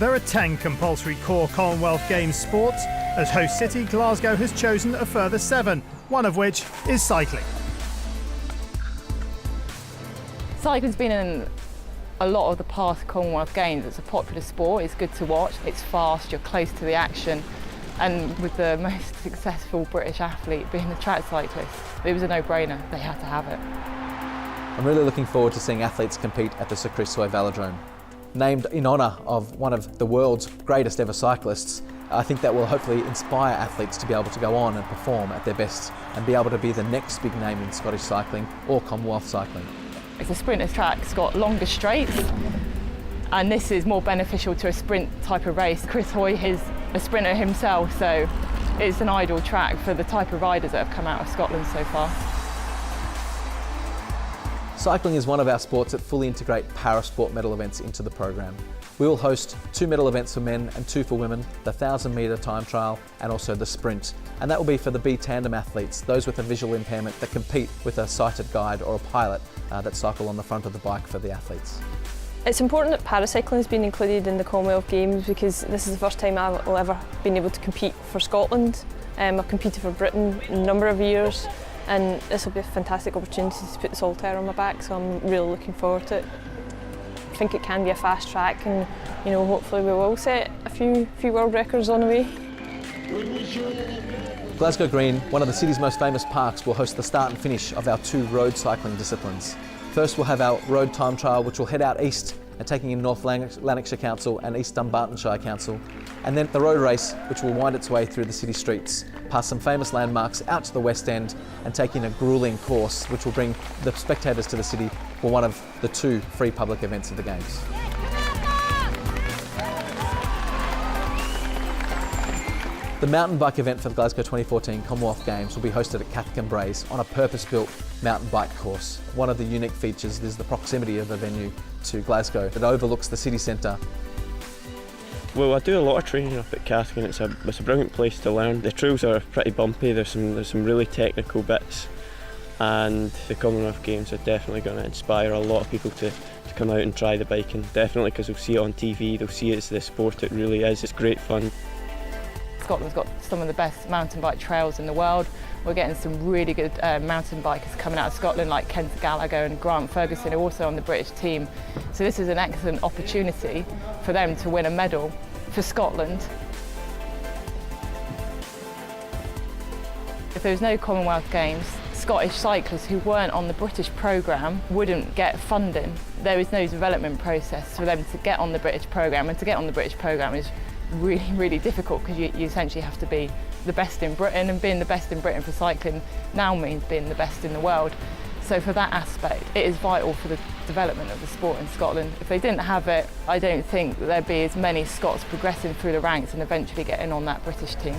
There are 10 compulsory core Commonwealth Games sports. As host city, Glasgow has chosen a further 7, one of which is cycling. Cycling's been in a lot of the past Commonwealth Games. It's a popular sport, it's good to watch, it's fast, you're close to the action. And with the most successful British athlete being a track cyclist, it was a no-brainer, they had to have it. I'm really looking forward to seeing athletes compete at the Sir Chris Soy Velodrome. Named in honour of one of the world's greatest ever cyclists, I think that will hopefully inspire athletes to be able to go on and perform at their best and be able to be the next big name in Scottish cycling or Commonwealth cycling. It's a sprinter's track, it's got longer straights, and this is more beneficial to a sprint type of race. Chris Hoy is a sprinter himself, so it's an ideal track for the type of riders that have come out of Scotland so far. Cycling is one of our sports that fully integrate para-sport medal events into the program. We will host 2 medal events for men and 2 for women, the 1,000-metre time trial and also the sprint. And that will be for the B tandem athletes, those with a visual impairment that compete with a sighted guide or a pilot that cycle on the front of the bike for the athletes. It's important that paracycling has been included in the Commonwealth Games because this is the first time I've ever been able to compete for Scotland. I've competed for Britain a number of years, and this will be a fantastic opportunity to put the solitaire on my back, so I'm really looking forward to it. I think it can be a fast track, and hopefully we will set a few world records on the way. Glasgow Green, one of the city's most famous parks, will host the start and finish of our 2 road cycling disciplines. First we'll have our road time trial, which will head out east and taking in North Lanarkshire Council and East Dunbartonshire Council, and then the road race, which will wind its way through the city streets, past some famous landmarks out to the West End and taking a gruelling course which will bring the spectators to the city for one of the 2 free public events of the Games. The mountain bike event for the Glasgow 2014 Commonwealth Games will be hosted at Cathcombe Braes on a purpose-built mountain bike course. One of the unique features is the proximity of the venue to Glasgow. It overlooks the city centre. Well, I do a lot of training up at Cathcombe. It's a brilliant place to learn. The trails are pretty bumpy, there's some really technical bits, and the Commonwealth Games are definitely going to inspire a lot of people to come out and try the biking. Definitely, because they'll see it on TV, they'll see it's the sport it really is. It's great fun. Scotland's got some of the best mountain bike trails in the world. We're getting some really good mountain bikers coming out of Scotland, like Kent Gallagher and Grant Ferguson, who are also on the British team. So this is an excellent opportunity for them to win a medal for Scotland. If there was no Commonwealth Games, Scottish cyclists who weren't on the British programme wouldn't get funding. There is no development process for them to get on the British programme, and to get on the British programme is really difficult because you essentially have to be the best in Britain, and being the best in Britain for cycling now means being the best in the world. So for that aspect, it is vital for the development of the sport in Scotland. If they didn't have it, I don't think there'd be as many Scots progressing through the ranks and eventually getting on that British team.